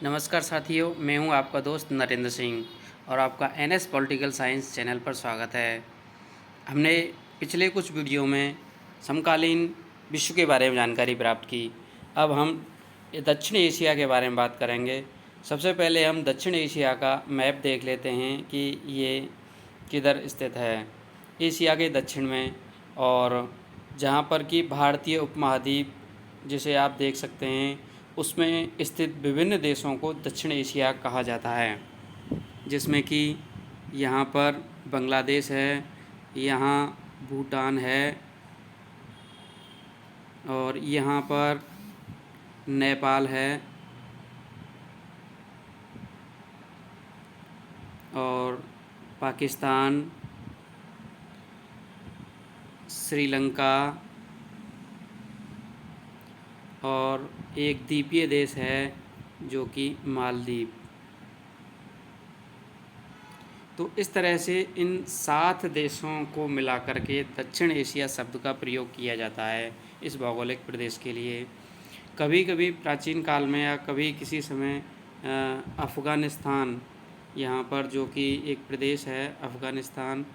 नमस्कार साथियों, मैं हूं आपका दोस्त नरेंद्र सिंह और आपका एनएस पॉलिटिकल साइंस चैनल पर स्वागत है। हमने पिछले कुछ वीडियो में समकालीन विश्व के बारे में जानकारी प्राप्त की। अब हम दक्षिण एशिया के बारे में बात करेंगे। सबसे पहले हम दक्षिण एशिया का मैप देख लेते हैं कि ये किधर स्थित है। एशिया के दक्षिण में, और जहाँ पर कि भारतीय उपमहाद्वीप जिसे आप देख सकते हैं, उसमें स्थित विभिन्न देशों को दक्षिण एशिया कहा जाता है, जिसमें कि यहाँ पर बांग्लादेश है, यहाँ भूटान है और यहाँ पर नेपाल है और पाकिस्तान, श्रीलंका और एक द्वीपीय देश है जो कि मालदीव। तो इस तरह से इन 7 देशों को मिलाकर के दक्षिण एशिया शब्द का प्रयोग किया जाता है इस भौगोलिक प्रदेश के लिए। कभी कभी प्राचीन काल में या कभी किसी समय अफ़गानिस्तान, यहाँ पर जो कि एक प्रदेश है अफ़गानिस्तान,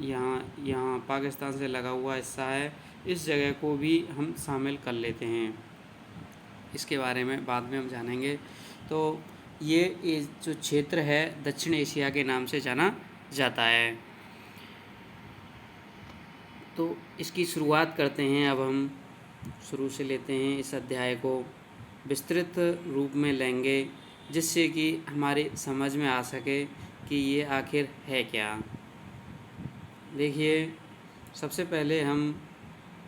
यहाँ पाकिस्तान से लगा हुआ हिस्सा है, इस जगह को भी हम शामिल कर लेते हैं। इसके बारे में बाद में हम जानेंगे। तो ये जो क्षेत्र है दक्षिण एशिया के नाम से जाना जाता है। तो इसकी शुरुआत करते हैं। अब हम शुरू से लेते हैं, इस अध्याय को विस्तृत रूप में लेंगे जिससे कि हमारी समझ में आ सके कि ये आखिर है क्या। देखिए, सबसे पहले हम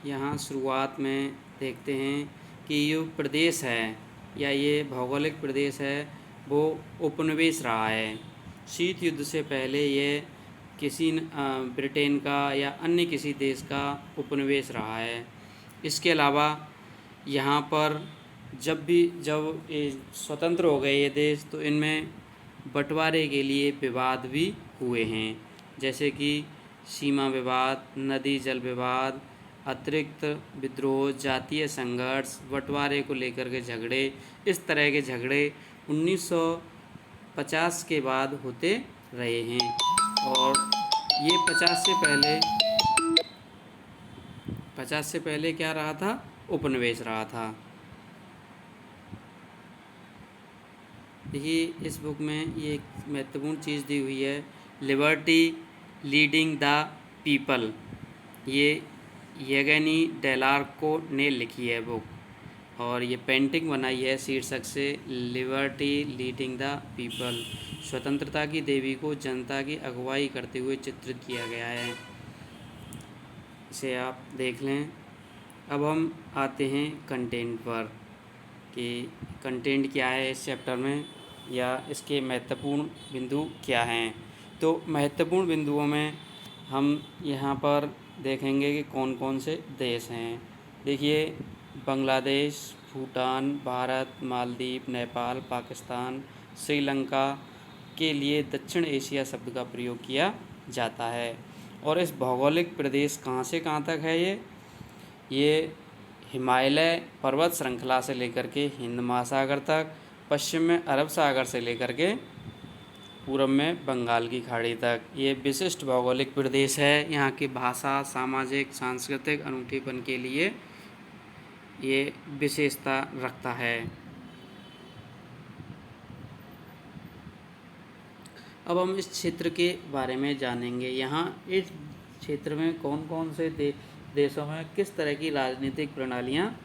यहाँ शुरुआत में देखते हैं कि ये प्रदेश है या ये भौगोलिक प्रदेश है वो उपनिवेश रहा है। शीत युद्ध से पहले ये किसी ब्रिटेन का या अन्य किसी देश का उपनिवेश रहा है। इसके अलावा यहाँ पर जब ये स्वतंत्र हो गए ये देश, तो इनमें बंटवारे के लिए विवाद भी हुए हैं, जैसे कि सीमा विवाद, नदी जल विवाद, अतिरिक्त विद्रोह, जातीय संघर्ष, बंटवारे को लेकर के झगड़े। इस तरह के झगड़े 1950 के बाद होते रहे हैं और ये 50 से पहले क्या रहा था? उपनिवेश रहा था। देखिए, इस बुक में ये एक महत्वपूर्ण चीज़ दी हुई है, लिबर्टी लीडिंग द पीपल। ये येगनी डेलार्को ने लिखी है बुक और ये पेंटिंग बनाई है शीर्षक से लिबर्टी लीडिंग द पीपल। स्वतंत्रता की देवी को जनता की अगुवाई करते हुए चित्रित किया गया है। इसे आप देख लें। अब हम आते हैं कंटेंट पर कि कंटेंट क्या है इस चैप्टर में या इसके महत्वपूर्ण बिंदु क्या हैं। तो महत्वपूर्ण बिंदुओं में हम यहाँ पर देखेंगे कि कौन कौन से देश हैं। देखिए, बांग्लादेश, भूटान, भारत, मालदीव, नेपाल, पाकिस्तान, श्रीलंका के लिए दक्षिण एशिया शब्द का प्रयोग किया जाता है। और इस भौगोलिक प्रदेश कहाँ से कहाँ तक है? ये हिमालय पर्वत श्रृंखला से लेकर के हिंद महासागर तक, पश्चिम में अरब सागर से लेकर के पूर्व में बंगाल की खाड़ी तक ये विशिष्ट भौगोलिक प्रदेश है। यहाँ की भाषा, सामाजिक, सांस्कृतिक अनूठेपन के लिए ये विशेषता रखता है। अब हम इस क्षेत्र के बारे में जानेंगे। यहाँ इस क्षेत्र में कौन कौन से देशों में किस तरह की राजनीतिक प्रणालियाँ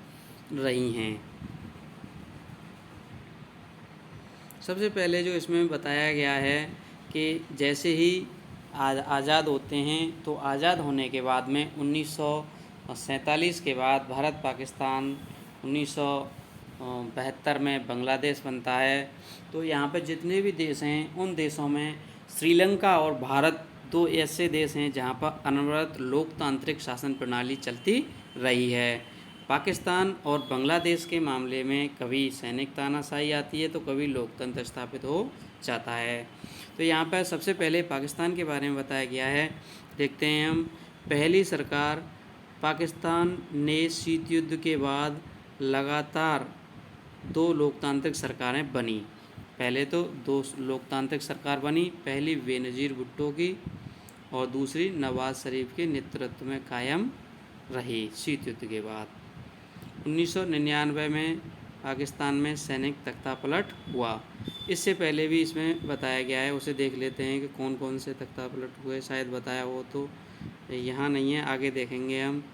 रही हैं। सबसे पहले जो इसमें बताया गया है कि जैसे ही आज़ाद होते हैं, तो आज़ाद होने के बाद में 1947 के बाद भारत पाकिस्तान, 1972 में बांग्लादेश बनता है। तो यहाँ पर जितने भी देश हैं, उन देशों में श्रीलंका और भारत दो ऐसे देश हैं जहाँ पर अनवरत लोकतांत्रिक शासन प्रणाली चलती रही है। पाकिस्तान और बांग्लादेश के मामले में कभी सैनिक तानाशाही आती है तो कभी लोकतंत्र स्थापित हो जाता है। तो यहाँ पर सबसे पहले पाकिस्तान के बारे में बताया गया है। देखते हैं हम। पहली सरकार पाकिस्तान ने शीत युद्ध के बाद लगातार 2 लोकतांत्रिक सरकारें बनी। पहले तो 2 लोकतांत्रिक सरकार बनी, पहली बेनज़ीर भुट्टो की और दूसरी नवाज शरीफ के नेतृत्व में कायम रही शीत युद्ध के बाद। 1999 में पाकिस्तान में सैनिक तख्तापलट हुआ। इससे पहले भी इसमें बताया गया है, उसे देख लेते हैं कि कौन कौन से तख्तापलट हुए। शायद बताया हो तो यहाँ नहीं है, आगे देखेंगे हम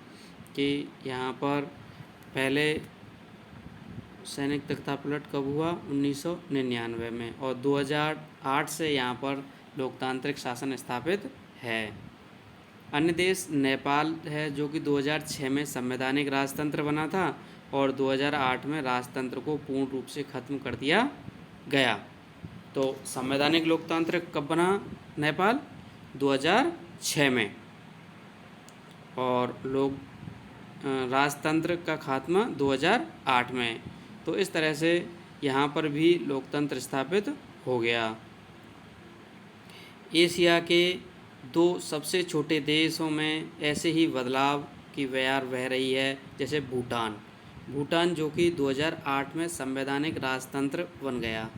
कि यहाँ पर पहले सैनिक तख्तापलट कब हुआ, 1999 में, और 2008 से यहाँ पर लोकतांत्रिक शासन स्थापित है। अन्य देश नेपाल है, जो कि 2006 में संवैधानिक राजतंत्र बना था और 2008 में राजतंत्र को पूर्ण रूप से खत्म कर दिया गया। तो संवैधानिक लोकतंत्र कब बना नेपाल, 2006 में, और राजतंत्र का खात्मा 2008 में। तो इस तरह से यहाँ पर भी लोकतंत्र स्थापित हो गया। एशिया के 2 सबसे छोटे देशों में ऐसे ही बदलाव की बयार बह रही है, जैसे भूटान जो कि 2008 में संवैधानिक राजतंत्र बन गया,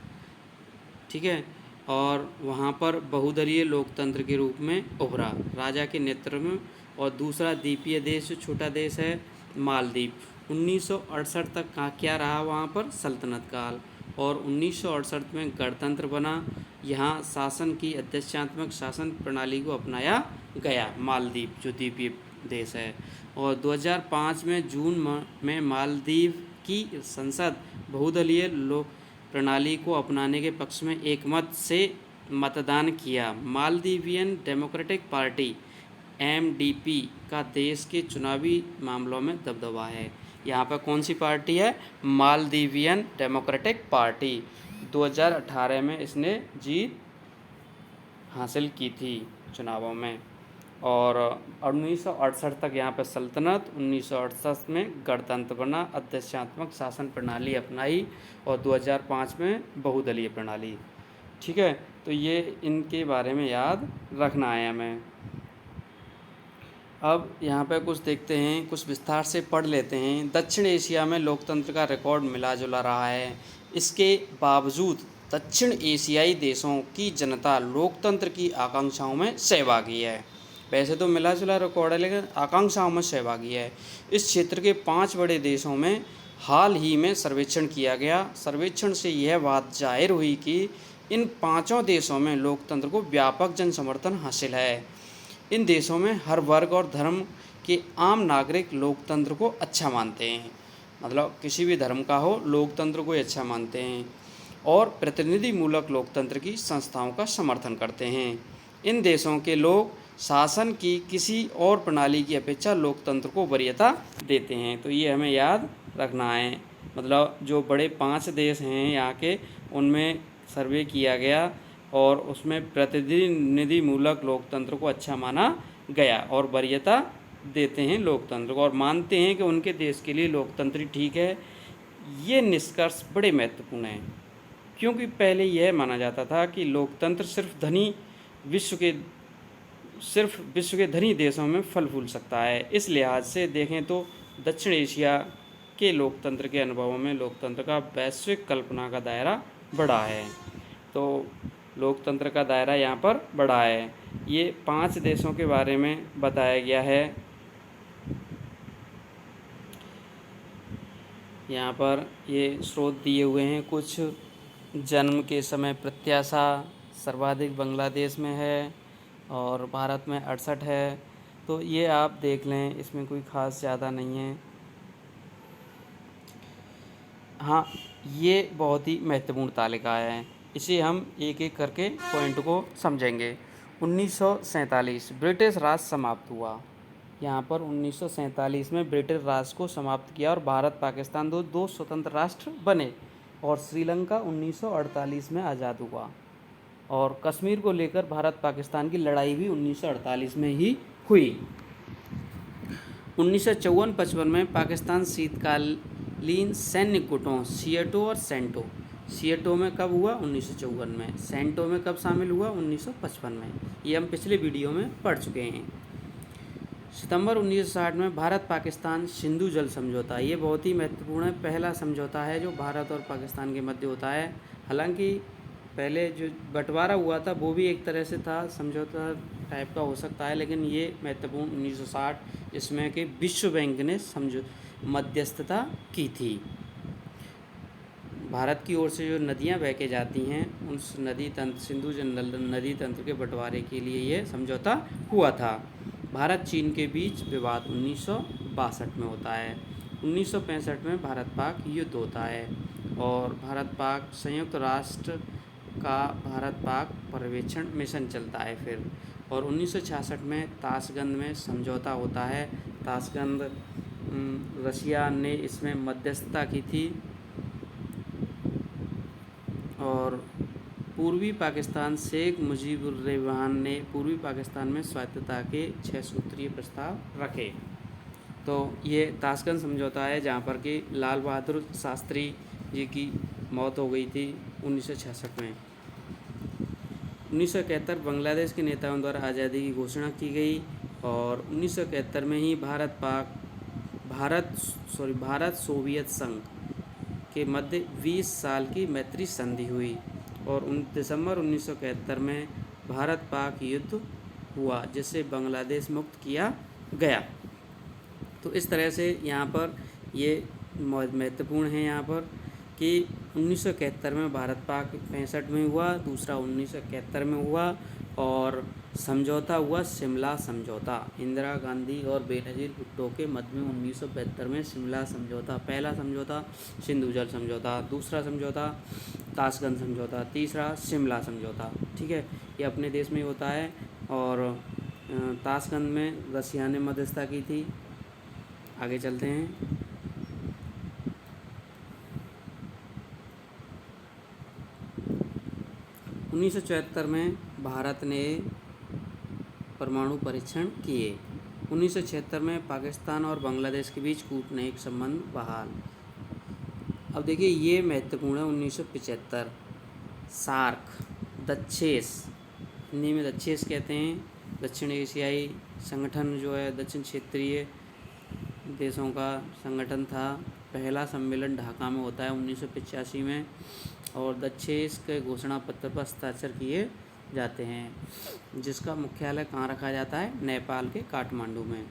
ठीक है, और वहाँ पर बहुदलीय लोकतंत्र के रूप में उभरा राजा के नेतृत्व में। और दूसरा द्वीपीय देश, छोटा देश है मालदीव। 1968 तक क्या रहा वहाँ पर, सल्तनत काल, और 1968 में गणतंत्र बना। यहाँ शासन की अध्यक्षात्मक शासन प्रणाली को अपनाया गया, मालदीव जो द्वीपीय देश है। और 2005 में जून में मालदीव की संसद बहुदलीय लोक प्रणाली को अपनाने के पक्ष में एकमत से मतदान किया। मालदीवियन डेमोक्रेटिक पार्टी MDP का देश के चुनावी मामलों में दबदबा है। यहाँ पर कौन सी पार्टी है, मालदीवियन डेमोक्रेटिक पार्टी। 2018 में इसने जीत हासिल की थी चुनावों में। और 1968 तक यहाँ पर सल्तनत, 1968 में गणतंत्र बना, अध्यक्षात्मक शासन प्रणाली अपनाई, और 2005 में बहुदलीय प्रणाली, ठीक है। तो ये इनके बारे में याद रखना है हमें। अब यहाँ पे कुछ देखते हैं, कुछ विस्तार से पढ़ लेते हैं। दक्षिण एशिया में लोकतंत्र का रिकॉर्ड मिला जुला रहा है। इसके बावजूद दक्षिण एशियाई देशों की जनता लोकतंत्र की आकांक्षाओं में सहभागी है। वैसे तो मिला जुला रिकॉर्ड है, लेकिन आकांक्षाओं में सहभागी है। इस क्षेत्र के 5 बड़े देशों में हाल ही में सर्वेक्षण किया गया। सर्वेक्षण से यह बात जाहिर हुई कि इन 5 देशों में लोकतंत्र को व्यापक जन समर्थन हासिल है। इन देशों में हर वर्ग और धर्म के आम नागरिक लोकतंत्र को अच्छा मानते हैं, मतलब किसी भी धर्म का हो, लोकतंत्र को अच्छा मानते हैं, और प्रतिनिधिमूलक लोकतंत्र की संस्थाओं का समर्थन करते हैं। इन देशों के लोग शासन की किसी और प्रणाली की अपेक्षा लोकतंत्र को वरीयता देते हैं। तो ये हमें याद रखना है। मतलब जो बड़े 5 देश हैं यहाँ के, उनमें सर्वे किया गया और उसमें प्रतिनिधिमूलक लोकतंत्र को अच्छा माना गया और वरीयता देते हैं लोकतंत्र को, और मानते हैं कि उनके देश के लिए लोकतंत्र ठीक है। ये निष्कर्ष बड़े महत्वपूर्ण हैं, क्योंकि पहले यह माना जाता था कि लोकतंत्र सिर्फ विश्व के धनी देशों में फल फूल सकता है। इस लिहाज से देखें तो दक्षिण एशिया के लोकतंत्र के अनुभवों में लोकतंत्र का वैश्विक कल्पना का दायरा बड़ा है। तो लोकतंत्र का दायरा यहाँ पर बड़ा है। ये 5 देशों के बारे में बताया गया है। यहाँ पर ये स्रोत दिए हुए हैं कुछ। जन्म के समय प्रत्याशा सर्वाधिक बांग्लादेश में है और भारत में 68 है। तो ये आप देख लें, इसमें कोई ख़ास ज़्यादा नहीं है। हाँ, ये बहुत ही महत्वपूर्ण तालिका है, इसे हम एक एक करके पॉइंट को समझेंगे। 1947 ब्रिटिश राज समाप्त हुआ। यहाँ पर 1947 में ब्रिटिश राज को समाप्त किया और भारत पाकिस्तान दो स्वतंत्र राष्ट्र बने, और श्रीलंका 1948 में आज़ाद हुआ, और कश्मीर को लेकर भारत पाकिस्तान की लड़ाई भी 1948 में ही हुई। 1954-55 में पाकिस्तान शीतकालीन सैन्य गुटों सिएटो और सिएटो में कब हुआ, 1954 में। सेंटो में कब शामिल हुआ, 1955 में। ये हम पिछले वीडियो में पढ़ चुके हैं। सितंबर 1960 में भारत पाकिस्तान सिंधु जल समझौता, ये बहुत ही महत्वपूर्ण है, पहला समझौता है जो भारत और पाकिस्तान के मध्य होता है। हालांकि पहले जो बंटवारा हुआ था वो भी एक तरह से था, समझौता टाइप का हो सकता है, लेकिन ये महत्वपूर्ण 1960 इसमें कि विश्व बैंक ने मध्यस्थता की थी। भारत की ओर से जो नदियां बह के जाती हैं उस नदी तंत्र सिंधु नदी तंत्र के बंटवारे के लिए ये समझौता हुआ था। भारत चीन के बीच विवाद 1962 में होता है। 1965 में भारत पाक युद्ध होता है और भारत पाक संयुक्त राष्ट्र का भारत पाक पर्यवेक्षण मिशन चलता है फिर। और 1966 में ताशकंद में समझौता होता है। ताशकंद रशिया ने इसमें मध्यस्थता की थी और पूर्वी पाकिस्तान शेख मुजीबुर्रहमान ने पूर्वी पाकिस्तान में स्वायत्तता के 6 सूत्रीय प्रस्ताव रखे। तो ये ताशकंद समझौता है जहाँ पर कि लाल बहादुर शास्त्री जी की मौत हो गई थी 1966 में। 1971 बांग्लादेश के नेताओं द्वारा आज़ादी की घोषणा की गई और 1971 में ही भारत सोवियत संघ के मध्य 20 साल की मैत्री संधि हुई और दिसंबर 1971 में भारत पाक युद्ध हुआ जिससे बांग्लादेश मुक्त किया गया। तो इस तरह से यहाँ पर ये महत्वपूर्ण है यहाँ पर कि 1971 में भारत पाक 65 में हुआ, दूसरा 1971 में हुआ और समझौता हुआ शिमला समझौता। इंदिरा गांधी और बेनज़ीर भुट्टो के मध्य में 1972 में शिमला समझौता, पहला समझौता सिंधु जल समझौता, दूसरा समझौता ताशकंद समझौता, तीसरा शिमला समझौता। ठीक है, ये अपने देश में होता है और ताशकंद में रसिया ने मध्यस्थता की थी। आगे चलते हैं। उन्नीस में भारत ने परमाणु परीक्षण किए। 1976 में पाकिस्तान और बांग्लादेश के बीच कूटनैतिक संबंध बहाल। अब देखिए ये महत्वपूर्ण है। 1975 सार्क दक्षेस, हिंदी में दक्षेस कहते हैं, दक्षिण एशियाई संगठन जो है दक्षिण क्षेत्रीय देशों का संगठन था। पहला सम्मेलन ढाका में होता है 1985 में और दक्षेस के घोषणा पत्र पर हस्ताक्षर किए जाते हैं जिसका मुख्यालय कहाँ रखा जाता है, नेपाल के काठमांडू में।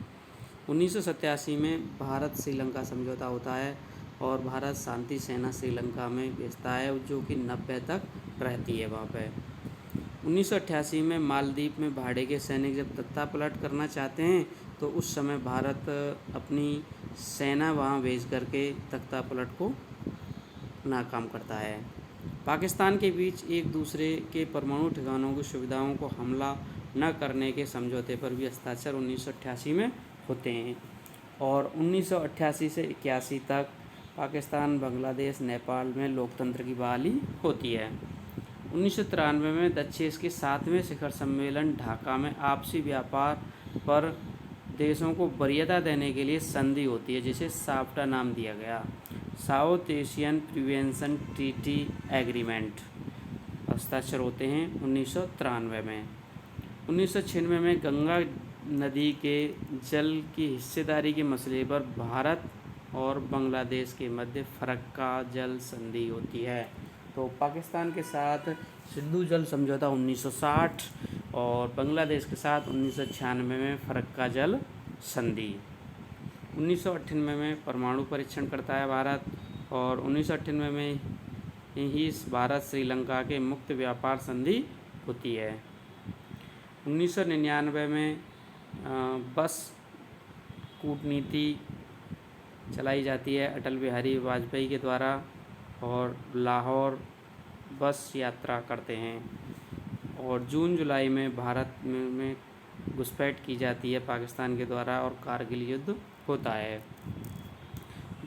1987 में भारत श्रीलंका समझौता होता है और भारत शांति सेना श्रीलंका में भेजता है जो कि 90 तक रहती है वहाँ पे। 1988 में मालदीव में भाड़े के सैनिक जब तख्तापलट करना चाहते हैं तो उस समय भारत अपनी सेना वहाँ भेज करके तख्तापलट को नाकाम करता है। पाकिस्तान के बीच एक दूसरे के परमाणु ठिकानों की सुविधाओं को हमला न करने के समझौते पर भी हस्ताक्षर 1988 में होते हैं और 1988 से 81 तक पाकिस्तान, बांग्लादेश, नेपाल में लोकतंत्र की बहाली होती है। 1993 में दक्षेस के 7वें शिखर सम्मेलन ढाका में आपसी व्यापार पर देशों को वरीयता देने के लिए संधि होती है जिसे साफ्टा नाम दिया गया, south Asian prevention treaty agreement. हस्ताक्षर होते हैं 1993 में। 1996 में गंगा नदी के जल की हिस्सेदारी के मसले पर भारत और बांग्लादेश के मध्य फरक्का जल संधि होती है। तो पाकिस्तान के साथ सिंधु जल समझौता 1960 और बांग्लादेश के साथ 1996 में फरक्का जल संधि। 1998 में परमाणु परीक्षण करता है भारत और 1998 में ही भारत श्रीलंका के मुक्त व्यापार संधि होती है। 1999 में बस कूटनीति चलाई जाती है अटल बिहारी वाजपेयी के द्वारा और लाहौर बस यात्रा करते हैं और जून जुलाई में भारत में घुसपैठ की जाती है पाकिस्तान के द्वारा और कारगिल युद्ध होता है।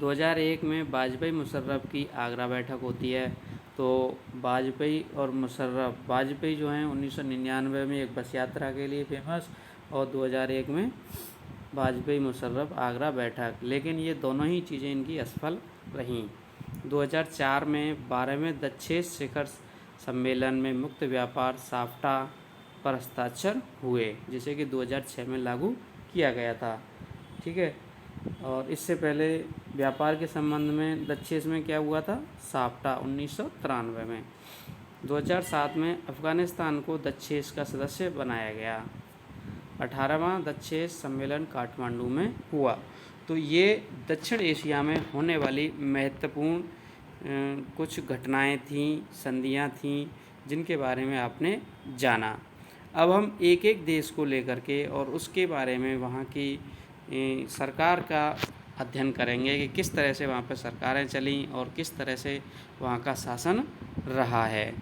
2001 में वाजपेयी मुशर्रफ की आगरा बैठक होती है। तो वाजपेयी और मुशर्रफ, वाजपेयी जो हैं 1999 में एक बस यात्रा के लिए फेमस और 2001 में वाजपेयी मुशर्रफ आगरा बैठक, लेकिन ये दोनों ही चीज़ें इनकी असफल रहीं। 2004 में 12वें दक्षेस शिखर सम्मेलन में मुक्त व्यापार साफ्टा पर हस्ताक्षर हुए जिसे कि 2006 में लागू किया गया था। ठीक है, और इससे पहले व्यापार के संबंध में दक्षेश में क्या हुआ था, साफ्टा 1993 में। 2007 में अफ़गानिस्तान को दक्षेश का सदस्य बनाया गया। 18वां दक्षेश सम्मेलन काठमांडू में हुआ। तो ये दक्षिण एशिया में होने वाली महत्वपूर्ण कुछ घटनाएं थीं, संधियां थीं, जिनके बारे में आपने जाना। अब हम एक एक देश को लेकर के और उसके बारे में वहाँ की सरकार का अध्ययन करेंगे कि किस तरह से वहाँ पर सरकारें चलीं और किस तरह से वहाँ का शासन रहा है।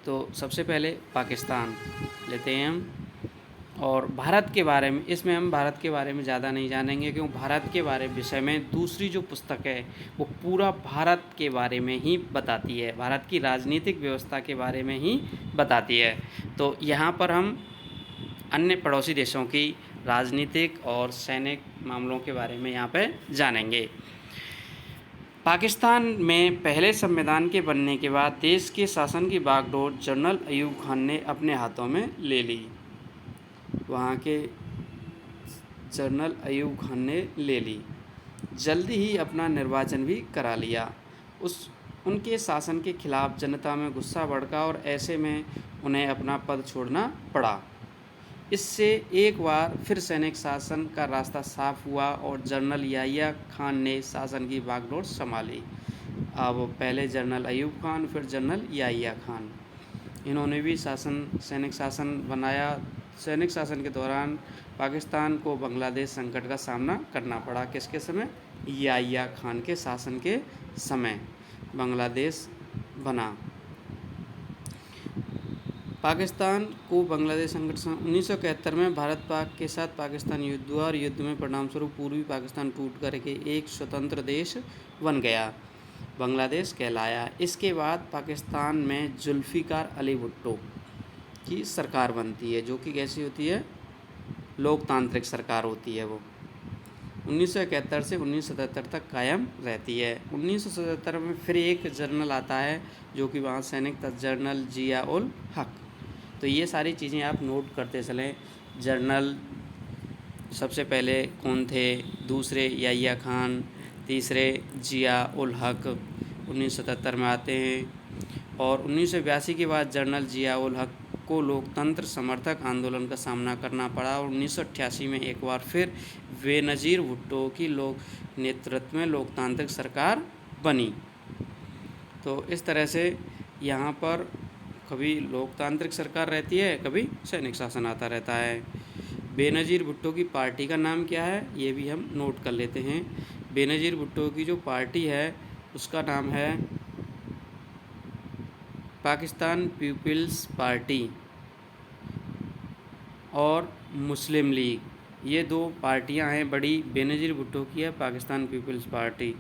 तो सबसे पहले पाकिस्तान लेते हैं हम, और भारत के बारे में, इसमें हम भारत के बारे में ज़्यादा नहीं जानेंगे क्योंकि भारत के बारे विषय में दूसरी जो पुस्तक है वो पूरा भारत के बारे में ही बताती है, भारत की राजनीतिक व्यवस्था के बारे में ही बताती है। तो यहाँ पर हम अन्य पड़ोसी देशों की राजनीतिक और सैनिक मामलों के बारे में यहाँ पे जानेंगे। पाकिस्तान में पहले संविधान के बनने के बाद देश के शासन की बागडोर जनरल अयूब खान ने अपने हाथों में ले ली। वहाँ के जनरल अयूब खान ने ले ली। जल्दी ही अपना निर्वाचन भी करा लिया। उनके शासन के खिलाफ जनता में गुस्सा भड़का और ऐसे में उन्हें अपना पद छोड़ना पड़ा। इससे एक बार फिर सैनिक शासन का रास्ता साफ हुआ और जनरल याहिया खान ने शासन की बागडोर संभाली। अब पहले जनरल अयूब खान, फिर जनरल याहिया खान, इन्होंने भी सैनिक शासन बनाया। सैनिक शासन के दौरान पाकिस्तान को बांग्लादेश संकट का सामना करना पड़ा। किसके समय? याहिया खान के शासन के समय बांग्लादेश बना। पाकिस्तान को बांग्लादेश संकट 1971 में भारत पाक के साथ पाकिस्तान युद्ध हुआ और युद्ध में परिणामस्वरूप पूर्वी पाकिस्तान टूट करके एक स्वतंत्र देश बन गया, बांग्लादेश कहलाया। इसके बाद पाकिस्तान में जुल्फ़िकार अली भुट्टो की सरकार बनती है, जो कि कैसी होती है? लोकतांत्रिक सरकार होती है। वो 1971 से 1977 तक कायम रहती है। 1977 में फिर एक जनरल आता है जो कि वहाँ सैनिक था, जनरल जिया उल हक। तो ये सारी चीज़ें आप नोट करते चलें। जनरल सबसे पहले कौन थे? दूसरे याहिया खान, तीसरे जिया उल हक 1977 में आते हैं। और 1982 के बाद जनरल जिया उल हक को लोकतंत्र समर्थक आंदोलन का सामना करना पड़ा और 1988 में एक बार फिर बेनज़ीर भुट्टो की नेतृत्व में लोकतांत्रिक सरकार बनी। तो इस तरह से यहाँ पर कभी लोकतांत्रिक सरकार रहती है, कभी सैनिक शासन आता रहता है। बेनज़ीर भुट्टो की पार्टी का नाम क्या है, ये भी हम नोट कर लेते हैं। बेनज़ीर भुट्टो की जो पार्टी है उसका नाम है पाकिस्तान पीपल्स पार्टी और मुस्लिम लीग। ये दो पार्टियां हैं बड़ी। बेनज़ीर भुट्टो की है पाकिस्तान पीपल्स पार्टी।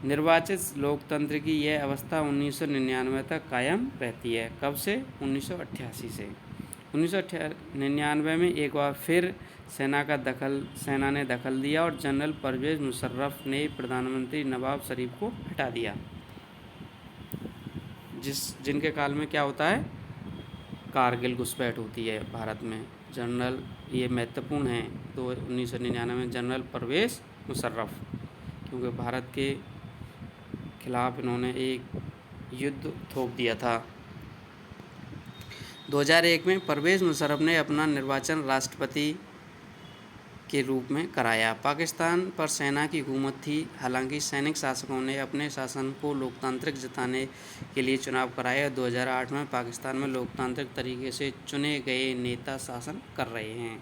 निर्वाचित लोकतंत्र की यह अवस्था 1999 तक कायम रहती है। कब से? 1988 से। 1999 में एक बार फिर सेना ने दखल दिया और जनरल परवेज़ मुशर्रफ ने प्रधानमंत्री नवाब शरीफ को हटा दिया, जिनके काल में क्या होता है? कारगिल घुसपैठ होती है भारत में। जनरल ये महत्वपूर्ण है। तो 1999 में जनरल परवेज़ मुशर्रफ, क्योंकि भारत के खिलाफ इन्होंने एक युद्ध थोप दिया था। 2001 में परवेज़ मुशर्रफ ने अपना निर्वाचन राष्ट्रपति के रूप में कराया। पाकिस्तान पर सेना की हुकूमत थी, हालांकि सैनिक शासकों ने अपने शासन को लोकतांत्रिक जताने के लिए चुनाव कराए। 2008 में पाकिस्तान में लोकतांत्रिक तरीके से चुने गए नेता शासन कर रहे हैं।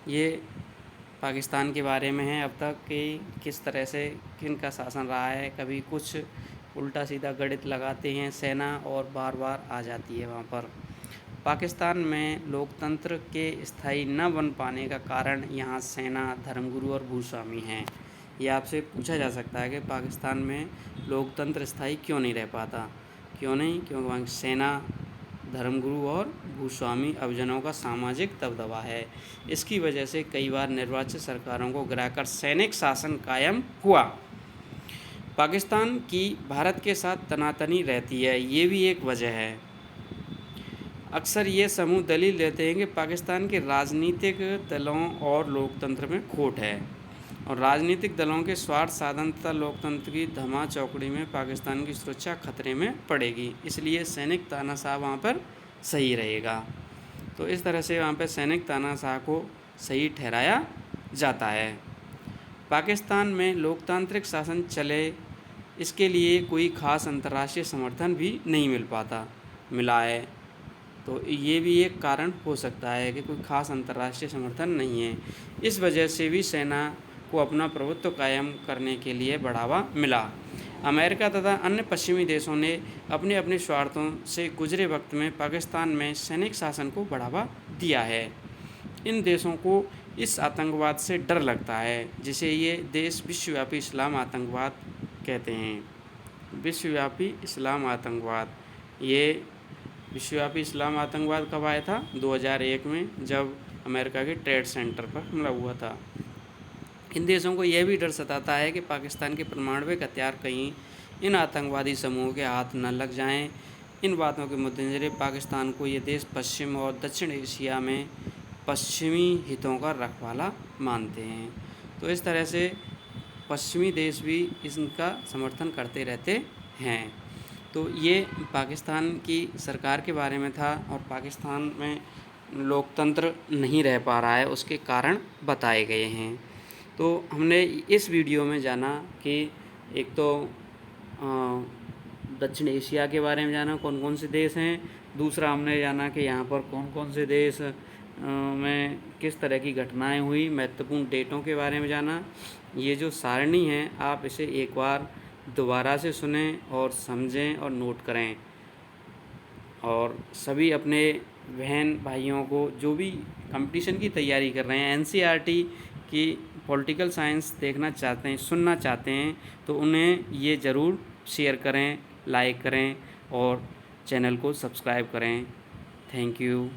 ये पाकिस्तान के बारे में है अब तक कि किस तरह से किन का शासन रहा है। कभी कुछ उल्टा सीधा गणित लगाते हैं सेना और बार बार आ जाती है वहाँ पर। पाकिस्तान में लोकतंत्र के स्थायी न बन पाने का कारण यहाँ सेना, धर्मगुरु और भूस्वामी हैं। ये आपसे पूछा जा सकता है कि पाकिस्तान में लोकतंत्र स्थायी क्यों नहीं रह पाता? क्यों नहीं? क्योंकि वहाँ सेना, धर्मगुरु और भूस्वामी अभिजनों का सामाजिक दबदबा है। इसकी वजह से कई बार निर्वाचित सरकारों को गिराकर सैनिक शासन कायम हुआ। पाकिस्तान की भारत के साथ तनातनी रहती है, ये भी एक वजह है। अक्सर ये समूह दलील देते हैं कि पाकिस्तान के राजनीतिक दलों और लोकतंत्र में खोट है और राजनीतिक दलों के स्वार्थ साधन तथा लोकतंत्र की धमा चौकड़ी में पाकिस्तान की सुरक्षा खतरे में पड़ेगी, इसलिए सैनिक तानाशाह वहाँ पर सही रहेगा। तो इस तरह से वहाँ पर सैनिक तानाशाह को सही ठहराया जाता है। पाकिस्तान में लोकतांत्रिक शासन चले, इसके लिए कोई ख़ास अंतर्राष्ट्रीय समर्थन भी नहीं मिला है। तो ये भी एक कारण हो सकता है कि कोई ख़ास अंतर्राष्ट्रीय समर्थन नहीं है। इस वजह से भी सेना को अपना प्रभुत्व कायम करने के लिए बढ़ावा मिला। अमेरिका तथा अन्य पश्चिमी देशों ने अपने अपने स्वार्थों से गुजरे वक्त में पाकिस्तान में सैनिक शासन को बढ़ावा दिया है। इन देशों को इस आतंकवाद से डर लगता है, जिसे ये देश विश्वव्यापी इस्लाम आतंकवाद कहते हैं। विश्वव्यापी इस्लाम आतंकवाद, ये विश्वव्यापी इस्लाम आतंकवाद कब आया था? 2001 में, जब अमेरिका के ट्रेड सेंटर पर हमला हुआ था। इन देशों को यह भी डर सताता है कि पाकिस्तान के परमाणविक हथियार कहीं इन आतंकवादी समूहों के हाथ न लग जाएं। इन बातों के मद्देनजर पाकिस्तान को ये देश पश्चिम और दक्षिण एशिया में पश्चिमी हितों का रखवाला मानते हैं। तो इस तरह से पश्चिमी देश भी इनका समर्थन करते रहते हैं। तो ये पाकिस्तान की सरकार के बारे में था और पाकिस्तान में लोकतंत्र नहीं रह पा रहा है, उसके कारण बताए गए हैं। तो हमने इस वीडियो में जाना कि एक तो दक्षिण एशिया के बारे में जाना, कौन कौन से देश हैं। दूसरा हमने जाना कि यहाँ पर कौन कौन से देश में किस तरह की घटनाएं हुई, महत्वपूर्ण डेटों के बारे में जाना। ये जो सारणी है, आप इसे एक बार दोबारा से सुनें और समझें और नोट करें। और सभी अपने बहन भाइयों को जो भी कंपटीशन की तैयारी कर रहे हैं, एनसीईआरटी की पॉलिटिकल साइंस देखना चाहते हैं, सुनना चाहते हैं, तो उन्हें ये ज़रूर शेयर करें, लाइक करें और चैनल को सब्सक्राइब करें। Thank you.